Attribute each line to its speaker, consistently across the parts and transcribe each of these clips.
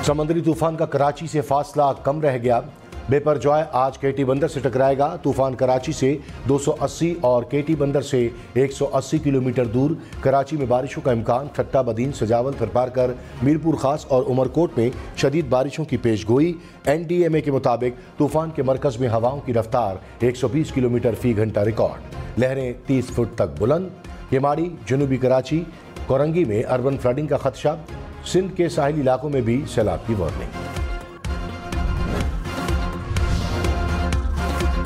Speaker 1: समंदरी तूफान का कराची से फासला कम रह गया। बेपरजॉय आज केटी बंदर से टकराएगा। तूफान कराची से 280 और केटी बंदर से 180 किलोमीटर दूर। कराची में बारिशों का इम्कान। ठट्टा, बदीन, सजावल, थरपारकर, मीरपुर खास और उमरकोट में शदीद बारिशों की पेशगोई। NDMA के मुताबिक तूफान के मरकज में हवाओं की रफ्तार 120 किलोमीटर फी घंटा रिकॉर्ड। लहरें 30 फुट तक बुलंद। केमाड़ी, जनूबी कराची, कोरंगी में अर्बन फ्लडिंग का खदशा। सिंध के साहिली इलाकों में भी सैलाब की वार्निंग।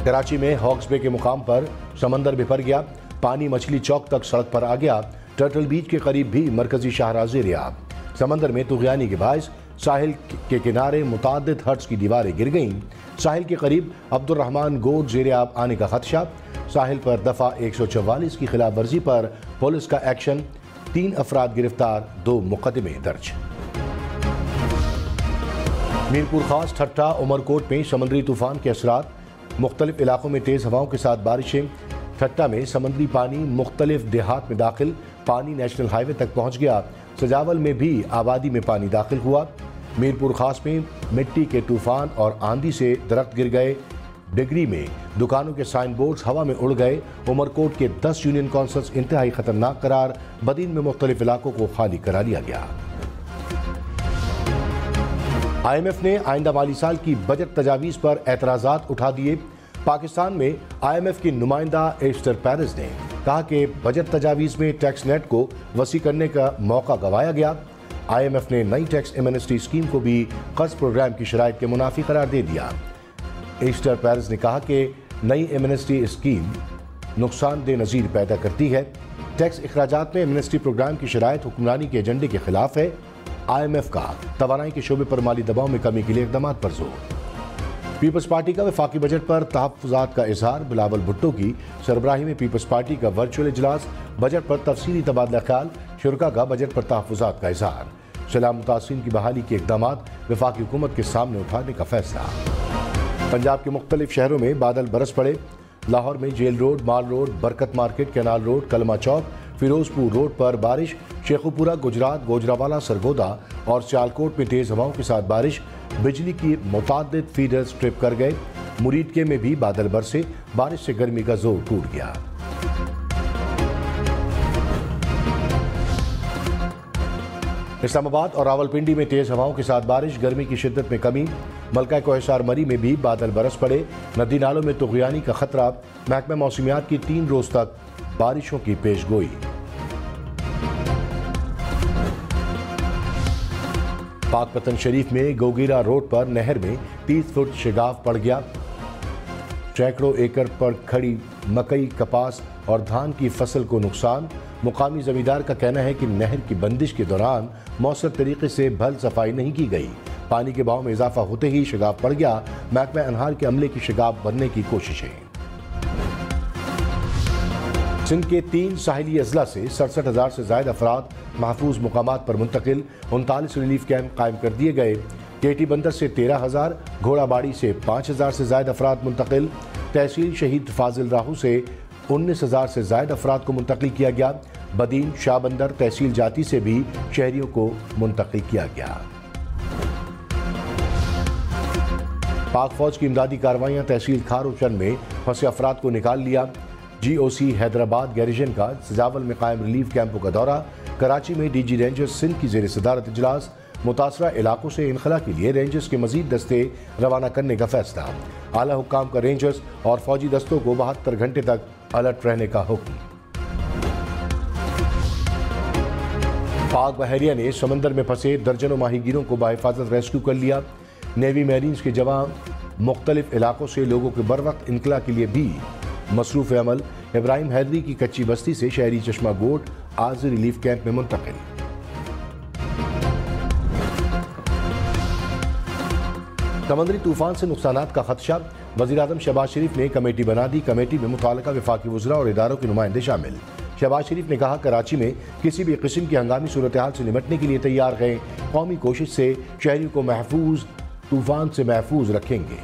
Speaker 1: कराची में हॉक्स बे के मुकाम पर समंदर बिफर गया। पानी मछली चौक तक सड़क पर आ गया। टर्टल बीच के करीब भी मरकजी शाहराह ज़ेर-ए-आब। समंदर में तुग़यानी के बायस साहिल के किनारे मुताद्दिद हट्स की दीवारें गिर गईं। साहिल के करीब अब्दुर्रहमान गोद ज़ेर-ए-आब आने का खदशा। साहिल पर दफ़ा 144 की खिलाफ वर्जी पर पुलिस का एक्शन। 3 अफराद गिरफ्तार, 2 मुकदमे दर्ज। मीरपुर खास, ठट्टा, उमरकोट में समंदरी तूफान के असरात। मुख्तलिफ इलाकों में तेज़ हवाओं के साथ बारिशें। ठट्टा में समंदरी पानी मुख्तलिफ देहात में दाखिल। पानी नेशनल हाईवे तक पहुँच गया। सजावल में भी आबादी में पानी दाखिल हुआ। मीरपुर खास में मिट्टी के तूफान और आंधी से दरख्त गिर गए। डिगरी में दुकानों के साइन बोर्ड्स हवा में उड़ गए। उमरकोट के 10 यूनियन कौंसल्स इंतहाई खतरनाक करार। बदीन में मुख्तलिफ इलाकों को खाली करा लिया गया। IMF ने आइंदा माली साल की बजट तजावीज़ पर एतराज़ात उठा दिए। पाकिस्तान में IMF की नुमाइंदा एस्टर पेरेस ने कहा कि बजट तजावीज़ में टैक्स नेट को वसी करने का मौका गंवाया गया। IMF ने नई टैक्स एमनेस्टी स्कीम को भी कर्ज प्रोग्राम की शराइत के मुनाफी करार दे दिया। एस्टर पेरेस ने कहा कि नई एमनेस्टी स्कीम नुकसानदेह नज़ीर पैदा करती है। टैक्स अखराजात में एमनेस्टी प्रोग्राम की शराइत हुक्मरानी के एजेंडे के खिलाफ है। IMF का तवानाई के शोबे पर माली दबाव में कमी के लिए इक़दामात पर जोर। पीपल्स पार्टी का वफाकी बजट पर तहफ़्फ़ुज़ात का इजहार। बिलावल भुट्टो की सरबराही में पीपल्स पार्टी का वर्चुअल इजलास। बजट पर तफसीली तबादला ख्याल। शुरका का बजट पर तहफ़्फ़ुज़ात का इजहार। सैलाब मुतासिरीन की बहाली के इक़दामात वफाकी हुकूमत के सामने उठाने का फैसला। पंजाब के मुख्तलिफ शहरों में बादल बरस पड़े। लाहौर में जेल रोड, माल रोड, बरकत मार्केट, कैनाल रोड, कलमा चौक, फिरोजपुर रोड पर बारिश। शेखुपुरा, गुजरात, गोजरावाला, सरगोदा और सियालकोट में तेज़ हवाओं के साथ बारिश। बिजली की मुताद्दिद फीडर्स ट्रिप कर गए। मुरीदके में भी बादल बरसे। बारिश से गर्मी का जोर टूट गया। इस्लामाबाद और रावलपिंडी में तेज़ हवाओं के साथ बारिश। गर्मी की शिद्दत में कमी। मलका कोहिसार मरी में भी बादल बरस पड़े। नदी नालों में तुग़यानी का खतरा। महकमा मौसमियात की 3 रोज़ तक बारिशों की पेशगोई। पाकपतन शरीफ में गोगीरा रोड पर नहर में 30 फुट शिगाफ पड़ गया। सैकड़ों एकड़ पर खड़ी मकई, कपास और धान की फसल को नुकसान। मुकामी जमींदार का कहना है कि नहर की बंदिश के दौरान मौसर तरीके से भल सफाई नहीं की गई। पानी के बहाव में इजाफा होते ही शिगाफ पड़ गया। महकमा अनहार के अमले की शिगाफ बनने की कोशिशें। सिंध के 3 साहिली अजला से 67,000 से ज्यादा अफराद महफूज मुकामात पर मुंतकिल। 39 रिलीफ कैंप कायम कर दिए गए। केटी बंदर से 13,000, घोड़ाबाड़ी से 5,000 से ज्यादा अफराद मुंतकिल। तहसील शहीद फाजिल राहू से 19,000 से ज्यादा अफराद को मुंतकिल किया गया। बदीन, शाहबंदर, तहसील जाती से भी शहरियों को मुंतकिल किया गया। पाक फौज की इमदादी कार्रवाइयाँ। तहसील खारोचन में फंसे अफराद को निकाल लिया। GOC हैदराबाद गैरिजन का सजावल में कायम रिलीफ कैंपों का दौरा। कराची में DG रेंजर्स सिंध की ज़ेर सदारत इजलास। मुतासरा इलाकों से इनखला के लिए रेंजर्स के मजीद दस्ते रवाना करने का फैसला। आला हुक्काम का रेंजर्स और फौजी दस्तों को 72 घंटे तक अलर्ट रहने का हुक्म। पाक बहरिया ने समंदर में फंसे दर्जनों माहीगीरों को बाहिफाजत रेस्क्यू कर लिया। नेवी मैरीन्स के जवान मुख्तलिफ इलाकों से लोगों के बर वक्त इनकला के लिए भी मसरूफ़ अमल। इब्राहिम हैदरी की कच्ची बस्ती से शहरी चश्मा गोट आज रिलीफ कैंप में मुंतकिल। समंदरी तूफान से नुकसानात का खदशा। वज़ीर-ए-आज़म शहबाज शरीफ ने कमेटी बना दी। कमेटी में मुताल्लिका वफाकी वज़रा और इदारों के नुमाइंदे शामिल। शहबाज शरीफ ने कहा, कराची में किसी भी किस्म की हंगामी सूरत हाल से निपटने के लिए तैयार हैं। कौमी कोशिश से शहरियों को महफूज तूफान से महफूज रखेंगे।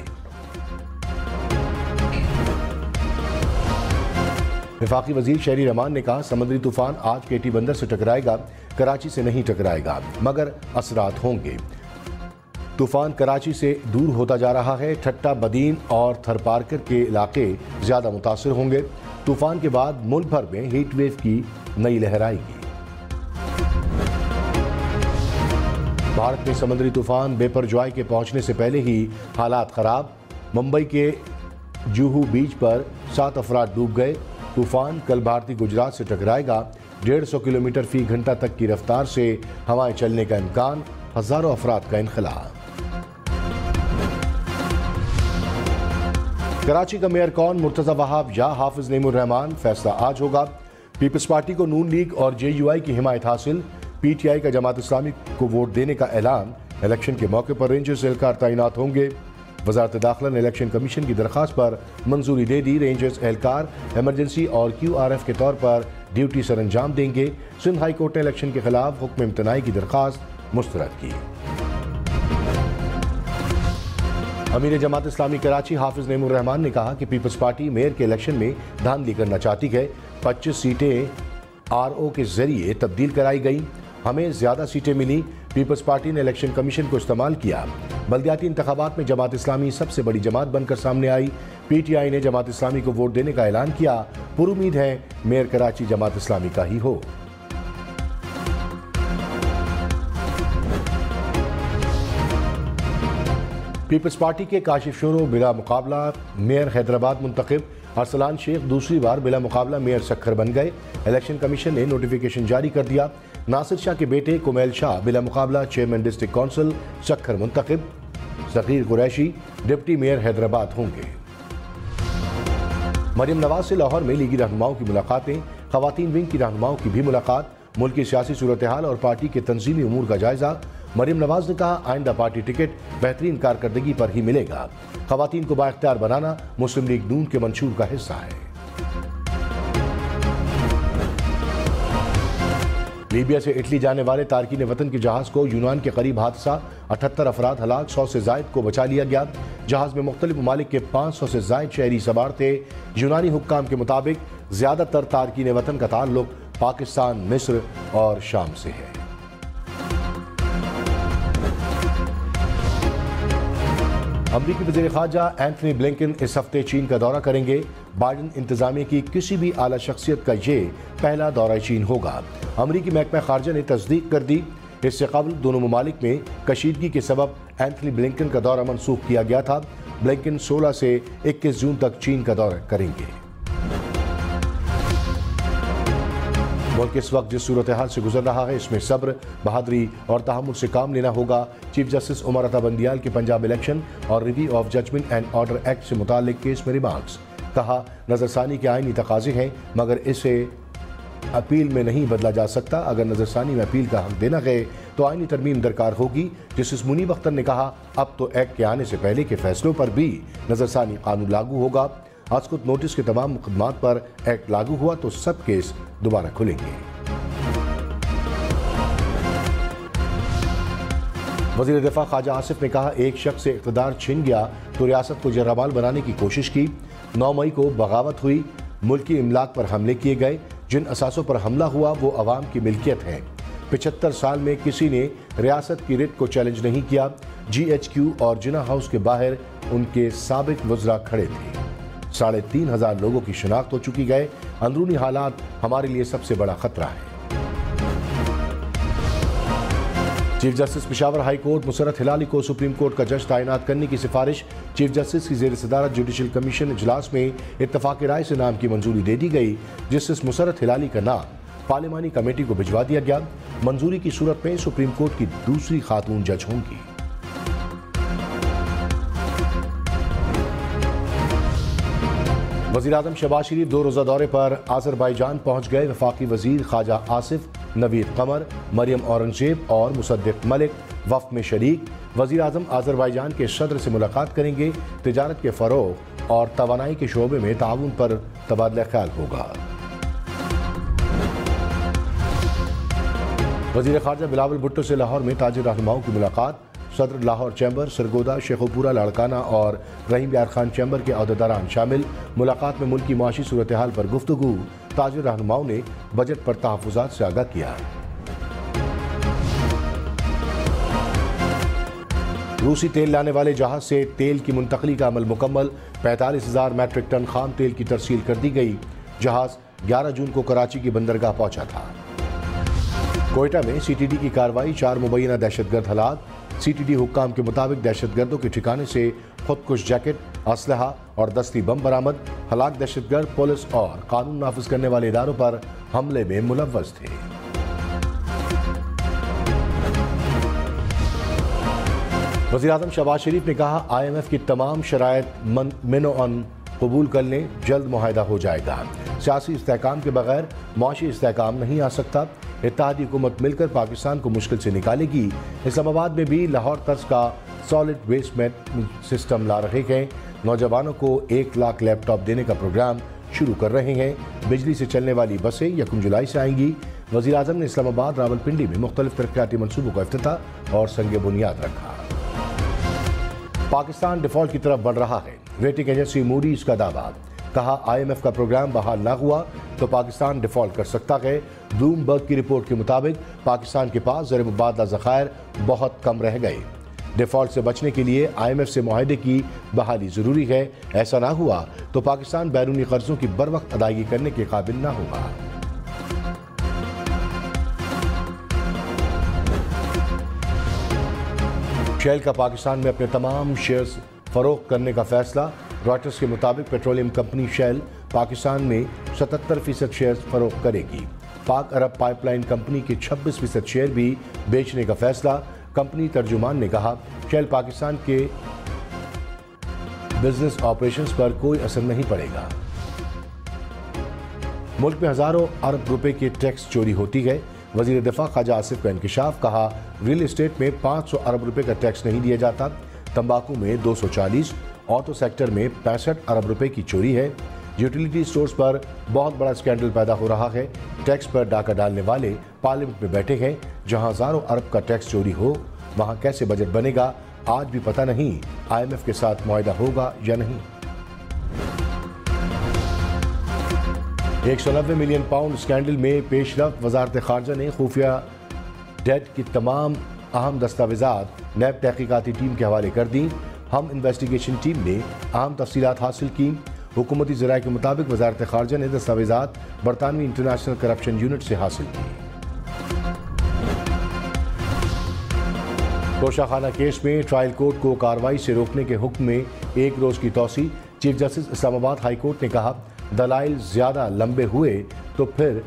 Speaker 1: वफाकी वजीर शहरी रहमान ने कहा, समंदरी तूफान आज केटी बंदर से टकराएगा, कराची से नहीं टकराएगा, मगर असरात होंगे। तूफान कराची से दूर होता जा रहा है। ठट्टा, बदीन और थरपारकर के इलाके ज़्यादा मुतासर होंगे। तूफान के बाद मुल्क भर में हीट वेव की नई लहर आएगी। भारत में समुद्री तूफान बेपरजॉय के पहुंचने से पहले ही हालात खराब। मुंबई के जुहू बीच पर 7 अफराद डूब गए। तूफान कल भारतीय गुजरात से टकराएगा। 150 किलोमीटर फी घंटा तक की रफ्तार से हवाएं चलने का इम्कान। हजारों अफराद का इनखला। कराची का मेयर कौन, मुर्तजा वहाब या हाफिज नईमुर रहमान, फैसला आज होगा। पीपल्स पार्टी को नून लीग और JUI की हिमायत हासिल। PTI का जमात इस्लामी को वोट देने का ऐलान। इलेक्शन के मौके पर रेंजर्स एहलकार तैनात होंगे। वजारत दाखिला ने इलेक्शन कमीशन की दरख्वास्त पर मंजूरी दे दी। रेंजर्स एहलकार इमरजेंसी और QRF के तौर पर ड्यूटी सर अंजाम देंगे। सिंध हाई कोर्ट ने इलेक्शन के खिलाफ हुक्म इम्तनाई की दरख्वास्त मुस्तरद की। अमीर जमात इस्लामी कराची हाफिज नईमुर रहमान ने कहा कि पीपल्स पार्टी मेयर के इलेक्शन में धांधली करना चाहती है। 25 सीटें RO के जरिए तब्दील कराई गई। हमें ज्यादा सीटें मिली। पीपल्स पार्टी ने इलेक्शन कमीशन को इस्तेमाल किया। बल्दियाती इंतखाबात में जमात इस्लामी सबसे बड़ी जमात बनकर सामने आई। PTI ने जमात इस्लामी को वोट देने का ऐलान किया। पुरुमीद है मेयर कराची जमात इस्लामी का ही हो। पीपल्स पार्टी के काशिफ शोरो बिला मुकाबला मेयर हैदराबाद मुंतखब। अरसलान शेख दूसरी बार बिला मुकाबला मेयर सक्खर बन गए। इलेक्शन कमीशन ने नोटिफिकेशन जारी कर दिया। नासिर शाह के बेटे कुमैल शाह बिला मुकाबला चेयरमैन डिस्ट्रिक्ट काउंसिल सक्खर मुंतखब। ज़कीर कुरैशी डिप्टी मेयर हैदराबाद होंगे। मरियम नवाज से लाहौर में लीगी रहनुमाओं की मुलाकातें। खवातीन विंग की रहनुमाओं की भी मुलाकात। मुल्क की सियासी सूरत हाल और पार्टी के तंजीमी उमूर का जायजा। मरियम नवाज ने कहा आइंदा पार्टी टिकट बेहतरीन कारकर्दगी पर ही मिलेगा। खवातीन को बाइख्तियार बनाना मुस्लिम लीग नून के मंशूर का हिस्सा है। लीबिया से इटली जाने वाले तारकीन वतन के जहाज को यूनान के करीब हादसा। 78 अफराद हलाक, 100 से जायद को बचा लिया गया। जहाज में मुख्तलिफ ममालिक के 500 से जायद शहरी सवार थे। यूनानी हुक्काम के मुताबिक ज्यादातर तारकीन वतन का ताल्लुक पाकिस्तान, मिस्र और शाम से है। अमरीकी वज़ीर ख़ारजा एंथनी ब्लिंकन इस हफ्ते चीन का दौरा करेंगे। बाइडन इंतजामिया की किसी भी आला शख्सियत का ये पहला दौरा चीन होगा। अमरीकी महकमा ख़ारजा ने तस्दीक कर दी। इससे कबल दोनों ममालिक में कशीदगी के सबब एंथनी ब्लिंकन का दौरा मनसूख किया गया था। ब्लिंकन 16 से 21 जून तक चीन का दौरा करेंगे। मुल्क इस वक्त जिस सूरत हाल से गुजर रहा है, इसमें सब्र, बहादुरी और तहम्मुल से काम लेना होगा। चीफ जस्टिस उमर अता बंदियाल के पंजाब इलेक्शन और review of judgment and order act से मुताल्लिक केस में रिमार्क्स। कहा नजरसानी के आईनी तकाजे हैं मगर इसे अपील में नहीं बदला जा सकता। अगर नजरसानी में अपील का हक देना गए तो आईनी तरमीम दरकार होगी। जस्टिस मुनीब अख्तर ने कहा अब तो एक्ट के आने से पहले के फैसलों पर भी नजरसानी कानून लागू होगा। आजकुत नोटिस के तमाम मुकदमात पर एक्ट लागू हुआ तो सब केस दोबारा खुलेंगे। वज़ीर दिफा ख्वाजा आसिफ ने कहा एक शख्स से इक़्तिदार छिन गया तो रियासत को जर्रामाल बनाने की कोशिश की। 9 मई को बगावत हुई। मुल्की इमलाक पर हमले किए गए। जिन असासों पर हमला हुआ वो अवाम की मिल्कियत है। 75 साल में किसी ने रियासत की रिट को चैलेंज नहीं किया। GHQ और जिना हाउस के बाहर उनके साबिक वज़रा खड़े थे। 3,500 लोगों की शिनाख्त हो चुकी है। अंदरूनी हालात हमारे लिए सबसे बड़ा खतरा है। Chief justice Peshawar high court Musarrat Hilali को सुप्रीम कोर्ट का जज तैनात करने की सिफारिश। चीफ जस्टिस की ज़ेर सदारत जुडिशल कमीशन इजलास में इत्तफाक़ राय से नाम की मंजूरी दे दी गई। जस्टिस मुसरत हिलाली का नाम पार्लिमानी कमेटी को भिजवा दिया गया। मंजूरी की सूरत में सुप्रीम कोर्ट की दूसरी खातून जज होंगी। वज़ीर आज़म शहबाज शरीफ 2 रोज़ा दौरे पर आज़रबाईजान पहुँच गए। वफाकी वज़ीर ख्वाजा आसिफ, नवीद कमर, मरियम औरंगजेब और मुसद्दिक मलिक वफ़द में शरीक। वज़ीर आज़म आज़रबाईजान के सदर से मुलाकात करेंगे। तिजारत के फ़रोग़ और तवानाई के शोबे में ताउन पर तबादला ख्याल होगा। वज़ीर ख़ारजा बिलावल भुट्टो से लाहौर में ताजिर रहनुमाओं की मुलाकात। सदर लाहौर चैम्बर, सरगोदा, शेखोपुरा, लाड़काना और रहीम यार खान चैम्बर के अहदेदारान शामिल। मुलाकात में मुल्क की माशी सूरत हाल पर गुफ्तगू। ताजिर रहनुमाओं ने बजट पर तहफ़्फ़ुज़ात से आगाह किया। रूसी तेल लाने वाले जहाज से तेल की मुंतकली का अमल मुकम्मल। 45,000 मैट्रिक टन खाम तेल की तरसील कर दी गई। जहाज 11 जून को कराची की बंदरगाह पहुंचा था। कोयटा में सीटीडी की कार्रवाई, 4 मुबैना दहशतगर्द हलाक। सीटीडी हुक्काम के मुताबिक दहशतगर्दों के ठिकाने से खुदकुश जैकेट, असलहा और दस्ती बम बरामद। हलाक दहशतगर्द पुलिस और कानून नाफिज करने वाले इदारों पर हमले में मुलव्वस थे। वज़ीर-ए-आज़म शहबाज शरीफ ने कहा, IMF की तमाम शराइत मिनो-अन कबूल कर लें, जल्द मुआहिदा हो जाएगा। सियासी इस्तेहकाम के बगैर मुआशी इस्तेहकाम नहीं आ सकता। इत्तेहादी हुकूमत मिलकर पाकिस्तान को मुश्किल से निकालेगी। इस्लामाबाद में भी लाहौर तर्ज का सॉलिड वेस्ट मैनेजमेंट सिस्टम ला रहे हैं। नौजवानों को 1 लाख लैपटॉप देने का प्रोग्राम शुरू कर रहे हैं। बिजली से चलने वाली बसें 1 जुलाई से आएंगी। वज़ीर-ए-आज़म ने इस्लामाबाद रावलपिंडी में मुख्तलिफ तरक्याती मनसूबों का इफ्तिताह और संग बुनियाद रखा। पाकिस्तान डिफॉल्ट की तरफ बढ़ रहा है। रेटिंग एजेंसी मूडीज का दावा, कहा IMF का प्रोग्राम बहाल ना हुआ तो पाकिस्तान डिफॉल्ट कर सकता है। ब्लूमबर्ग की रिपोर्ट के मुताबिक पाकिस्तान के पास ज़र मुबादला ज़खायर बहुत कम रह गए। डिफॉल्ट से बचने के लिए IMF से मुआहदे की बहाली ज़रूरी है। ऐसा ना हुआ तो पाकिस्तान बैरूनी कर्जों की बर वक्त अदायगी करने के काबिल ना होगा। शेल का पाकिस्तान में अपने तमाम शेयर्स फरोख्त करने का फैसला। रॉयटर्स के मुताबिक पेट्रोलियम कंपनी शेल पाकिस्तान में 77% शेयर्स फरोख्त करेगी। पाक अरब पाइपलाइन कंपनी के 26% शेयर भी बेचने का फैसला। कंपनी तर्जुमान ने कहा, शेल पाकिस्तान के बिजनेस ऑपरेशंस पर कोई असर नहीं पड़ेगा। मुल्क में हजारों अरब रुपए की टैक्स चोरी होती है। वजीर दिफा ख्वाजा आसिफ का इंकशाफ, कहा रियल एस्टेट में 500 अरब रुपए का टैक्स नहीं दिया जाता। तंबाकू में 240, ऑटो सेक्टर में 65 अरब रुपए की चोरी है। यूटिलिटी स्टोर्स पर बहुत बड़ा स्कैंडल पैदा हो रहा है। टैक्स पर डाका डालने वाले पार्लियामेंट में बैठे हैं। जहां हजारों अरब का टैक्स चोरी हो वहां कैसे बजट बनेगा, आज भी पता नहीं। IMF के साथ मुआहिदा होगा या नहीं। 190 मिलियन पाउंड स्कैंडल में पेशरफ। वजारत खारजा ने खुफिया डेट की तमाम अहम दस्तावेजात नैब तहकीकाती टीम के हवाले कर दी। हम इन्वेस्टिगेशन टीम ने अहम तफसीलात हासिल की। हुकूमती ज़राए के मुताबिक वजारत खारजा ने दस्तावेजात बरतानवी इंटरनेशनल करप्शन यूनिट से हासिल की। तोशाखाना केस में ट्रायल कोर्ट को कार्रवाई से रोकने के हुक्म में 1 रोज़ की तौसी। Chief justice Islamabad high court ने कहा, दलाइल ज़्यादा लंबे हुए तो फिर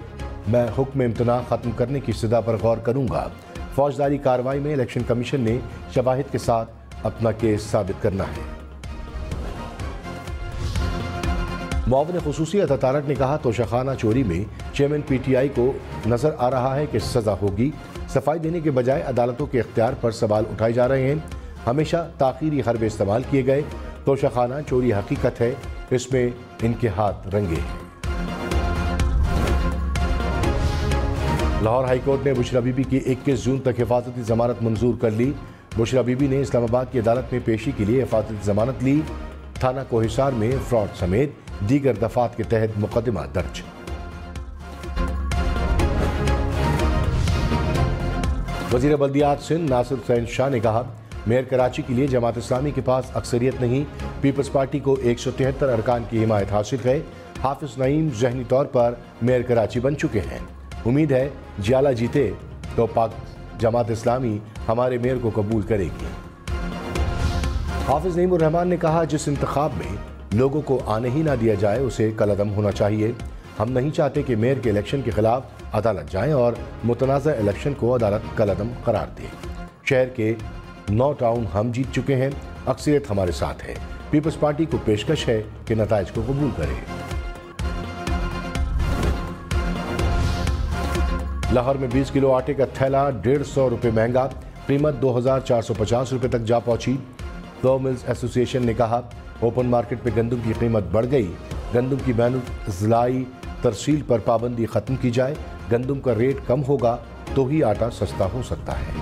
Speaker 1: मैं हुक्म इम्तना ख़त्म करने की इस्तदा पर गौर करूँगा। फौजदारी कार्रवाई में इलेक्शन कमीशन ने शवाहिद के साथ अपना केस साबित करना है। मुआविन खुसूसी अता तारक ने कहा, तोशाखाना चोरी में चेयरमैन PTI को नजर आ रहा है कि सजा होगी। सफाई देने के बजाय अदालतों के इख्तियार पर सवाल उठाए जा रहे हैं। हमेशा ताख़ीरी हरबे इस्तेमाल किए गए। तोशाखाना चोरी हकीकत है, इसमें इनके हाथ रंगे हैं। लाहौर हाईकोर्ट ने बुशरा बीबी की 21 जून तक हिफाजती जमानत मंजूर कर ली। बुशरा बीबी ने इस्लामाबाद की अदालत में पेशी के लिए हिफाजती जमानत ली। थाना कोहिसार में फ्रॉड समेत दीगर दफात के तहत मुकदमा दर्ज। वजीर बल्दियात सिंध नासिर हुसैन शाह ने कहा, मेयर कराची के लिए जमात इस्लामी के पास अक्सरियत नहीं। पीपल्स पार्टी को 173 अरकान की हिमायत हासिल है। हाफिज नईम ज़हनी तौर पर मेयर कराची बन चुके हैं। उम्मीद है जियाला जीते तो पाक जमात इस्लामी हमारे मेयर को कबूल करेगी। हाफिज नईम उर रहमान ने कहा, जिस इंतखाब में लोगों को आने ही ना दिया जाए उसे कलअदम होना चाहिए। हम नहीं चाहते कि मेयर के इलेक्शन के खिलाफ अदालत जाएं और मुतनाज़ा इलेक्शन को अदालत कलअदम करार दे। शहर के 9 टाउन हम जीत चुके हैं। अक्सरियत हमारे साथ है। पीपल्स पार्टी को पेशकश है कि नताइज को कबूल करे। लाहौर में 20 किलो आटे का थैला 150 रुपये महंगा। कीमत 2450 रुपये तक जा पहुंची। फ्लोर मिल्स एसोसिएशन ने कहा, ओपन मार्केट में गंदम की कीमत बढ़ गई। गंदम की ज़लाई तरसील पर पाबंदी खत्म की जाए। गंदम का रेट कम होगा तो ही आटा सस्ता हो सकता है।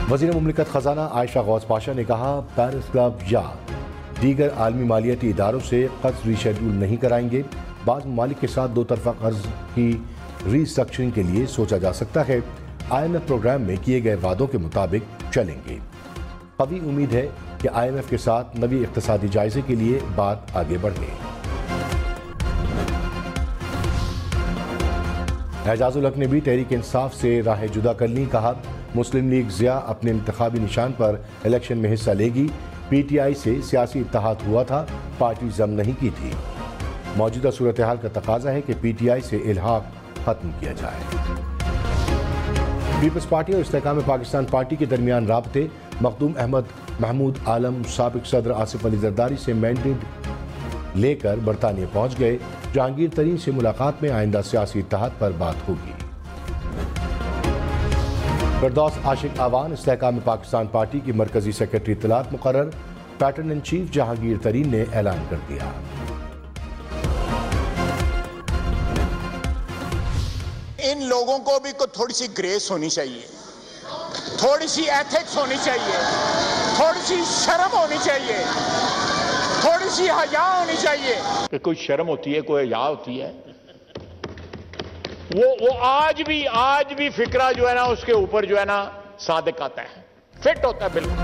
Speaker 1: वज़ीर मुमलिकत खजाना आयशा गौस पाशा ने कहा, पेरिस क्लब या दीगर आलमी मालियाती इदारों से कर्ज रीशेड्यूल नहीं कराएंगे। बाज़ ममालिक के साथ 2 तरफ़ा कर्ज की रीस्ट्रक्चरिंग के लिए सोचा जा सकता है। IMF प्रोग्राम में किए गए वादों के मुताबिक चलेंगे। कवी उम्मीद है कि IMF के साथ नवी इक़्तिसादी जायजे के लिए बात आगे बढ़े। एजाजुल हक ने भी तहरीक इंसाफ से राह जुदा कर ली। कहा, मुस्लिम लीग ज़िया अपने इंतखाबी निशान पर इलेक्शन में हिस्सा लेगी। PTI से सियासी इत्तेहाद हुआ था, पार्टी जम नहीं की थी। मौजूदा सूरत हाल का तकाजा है कि PTI से इल्हाक खत्म किया जाए। पीपल्स पार्टी और इस्तेहकाम पाकिस्तान पार्टी के दरमियान राबते। मखदूम अहमद महमूद आलम साबिक सदर आसिफ अली जरदारी से मैंडेट लेकर बरतानिया पहुंच गए। जहांगीर तरीन से मुलाकात में आइंदा सियासी इत्तेहाद पर बात होगी। फिरदौस आशिक आवान इस्तेहकाम पाकिस्तान पार्टी की मरकजी सेक्रेटरी इत्तलात मुकर्रर। पैटर्न इन चीफ जहांगीर तरीन ने ऐलान कर दिया।
Speaker 2: इन लोगों को भी थोड़ी सी ग्रेस होनी चाहिए, थोड़ी सी एथिक्स होनी चाहिए, थोड़ी सी शर्म होनी चाहिए, थोड़ी सी हया होनी चाहिए। कि कोई शर्म होती है, कोई हया होती है। वो आज भी फिक्रा जो है ना, उसके ऊपर जो है ना सादिक आता है, फिट होता है बिल्कुल।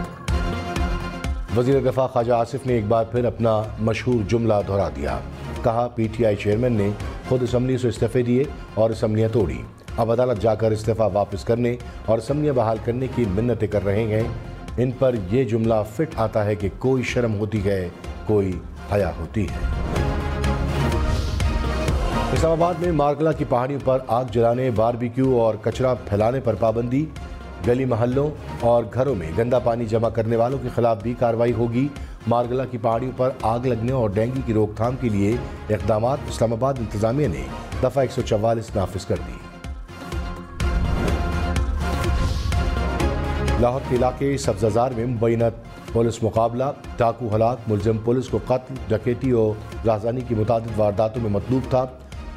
Speaker 1: वजीर दफा ख्वाजा आसिफ ने एक बार फिर अपना मशहूर जुमला दोहरा दिया। कहा, PTI चेयरमैन ने खुद असम्बली से इस्तीफे दिए और असम्बलियाँ तोड़ी। अब अदालत जाकर इस्तीफा वापस करने और असम्बलियाँ बहाल करने की मिन्नतें कर रहे हैं। इन पर यह जुमला फिट आता है कि कोई शर्म होती है, कोई हया होती है। इस्लामाबाद में मारकला की पहाड़ियों पर आग जलाने, बारबेक्यू और कचरा फैलाने पर पाबंदी। गली महल्लों और घरों में गंदा पानी जमा करने वालों के खिलाफ भी कार्रवाई होगी। मारकला की पहाड़ियों पर आग लगने और डेंगू की रोकथाम के लिए इक़दामात इस्लामाबाद इंतजामिया ने दफ़ा 144 नाफिज कर दी। लाहौर के इलाके सब्ज़ाजार में मुबैना पुलिस मुकाबला। डाकू हलाक मुलजिम पुलिस को कत्ल, डकैती और राहज़ानी की मुतादिद वारदातों में मतलूब था।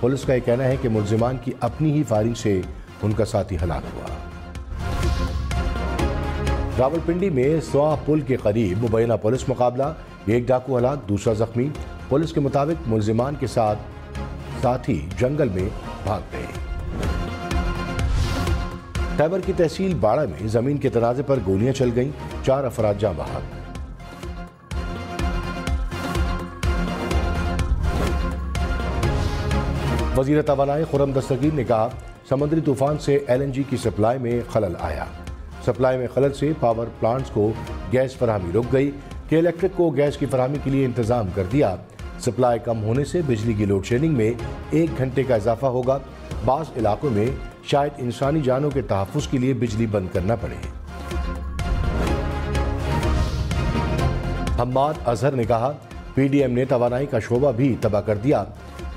Speaker 1: पुलिस का यह कहना है कि मुलजिमान की अपनी ही फायरिंग से उनका साथी हलाक हुआ। रावलपिंडी में स्वा पुल के करीब मुबैना पुलिस मुकाबला। एक डाकू हलाक, दूसरा जख्मी। पुलिस के मुताबिक मुलजिमान के साथी जंगल में भाग गए। खैबर की तहसील बाड़ा में जमीन के तनाजे पर गोलियां चल गईं, 4 अफराद जाँ बहक। वज़ीर तवानाई खुर्रम दस्तगीर ने कहा, समुद्री तूफान से LNG की सप्लाई में खलल आया। सप्लाई में खलल से पावर प्लांट्स को गैस फराहमी रुक गई। के इलेक्ट्रिक को गैस की फराहमी के लिए इंतजाम कर दिया। सप्लाई कम होने से बिजली की लोड शेडिंग में 1 घंटे का इजाफा होगा। बाज़ इलाकों में शायद इंसानी जानों के तहफ़्फ़ुज़ के लिए बिजली बंद करना पड़े। हम्माद अजहर ने कहा, PDM ने तवानाई का शोबा भी तबाह कर दिया।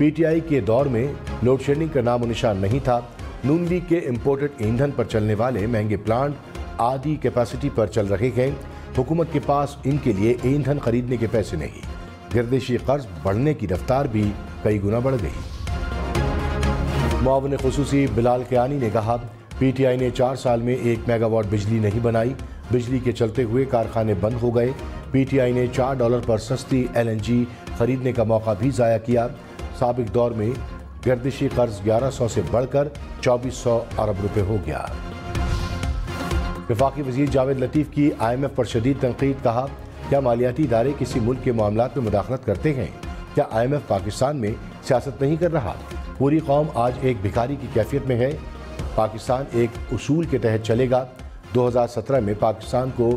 Speaker 1: PTI के दौर में लोड शेडिंग का नामो निशान नहीं था। नून लीग के इम्पोर्टेड ईंधन पर चलने वाले महंगे प्लांट आधी कैपेसिटी पर चल रहे हैं। हुकूमत के पास इनके लिए ईंधन खरीदने के पैसे नहीं। गर्दिशी कर्ज बढ़ने की रफ्तार भी कई गुना बढ़ गई। मुआविन खुसूसी बिलाल कियानी ने कहा, PTI ने 4 साल में 1 मेगावाट बिजली नहीं बनाई। बिजली के चलते हुए कारखाने बंद हो गए। PTI ने $4 पर सस्ती LNG खरीदने का मौका भी ज़ाया किया। साबिक दौर में गर्दिशी कर्ज 1100 से बढ़कर 2400 अरब रुपए हो गया। वफाकी वजीर जावेद लतीफ़ की IMF पर शदीद तनकीद। कहा, क्या मालियाती इदारे किसी मुल्क के मामलात में मुदाखलत करते हैं? क्या IMF पाकिस्तान में सियासत नहीं कर रहा? पूरी कौम आज एक भिखारी की कैफियत में है। पाकिस्तान एक उसूल के तहत चलेगा। 2017 में पाकिस्तान को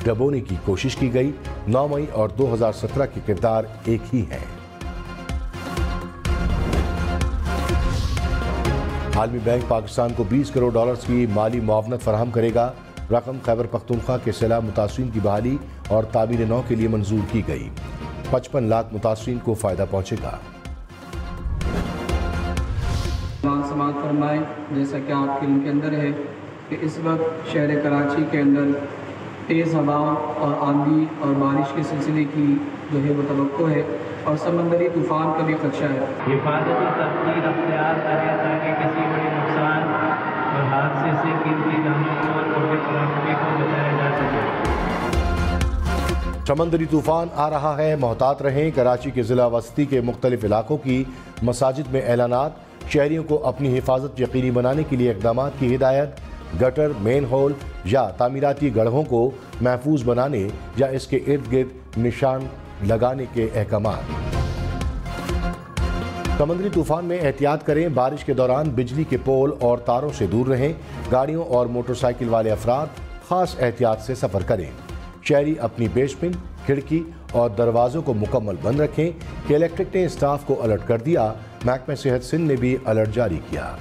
Speaker 1: डबोने की कोशिश की गई। 9 मई और 2017 के किरदार एक ही हैं। आलमी बैंक पाकिस्तान को $20 करोड़ की माली मुआवनत फराहम करेगा। रकम खैबर पख्तूनख्वा के सैलाब मुतासरीन की बहाली और तामीर नौ के लिए मंजूर की गई। 55 लाख मुतासरीन को फ़ायदा पहुँचेगा।
Speaker 3: समाअत फरमाए, जैसा कि आपके इनके अंदर है कि इस वक्त शहर कराची के अंदर तेज़ हवाओं और आंधी और बारिश के सिलसिले की जो है वो तवक्को है और समंदरी तूफ़ान का भी खदशा है।
Speaker 4: हिफाजत और तदबीर अख्तियार करें ताकि किसी बड़े नुकसान और हादसे से कीमती जानों और प्रॉपर्टी को बचाया जा सके।
Speaker 1: समंदरी तूफान आ रहा है, मोहतात रहें। कराची के ज़िला वस्ती के मुख्तलिफ इलाकों की मसाजिद में ऐलानात। शहरियों को अपनी हिफाजत यकीनी बनाने के लिए इक़दामात की हिदायत। गटर, मेन होल या तामीराती गढ़ों को महफूज बनाने या इसके इर्द गिर्द निशान लगाने के अहकामात। समुद्री तूफान में एहतियात करें। बारिश के दौरान बिजली के पोल और तारों से दूर रहें। गाड़ियों और मोटरसाइकिल वाले अफराद खास एहतियात से सफ़र करें। शहरी अपनी बेसमेंट, खिड़की और दरवाज़ों को मुकम्मल बंद रखें कि इलेक्ट्रिक ने स्टाफ को अलर्ट कर दिया। महकमा सेहत सिंध ने भी अलर्ट जारी किया।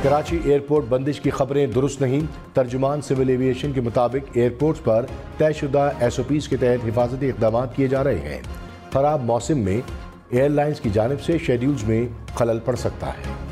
Speaker 1: कराची एयरपोर्ट बंदिश की खबरें दुरुस्त नहीं। तर्जुमान सिविल एविएशन के मुताबिक एयरपोर्ट्स पर तयशुदा SOPs के तहत हिफाजती इक़दाम किए जा रहे हैं। खराब मौसम में एयरलाइंस की जानिब से शेड्यूल्स में खलल पड़ सकता है।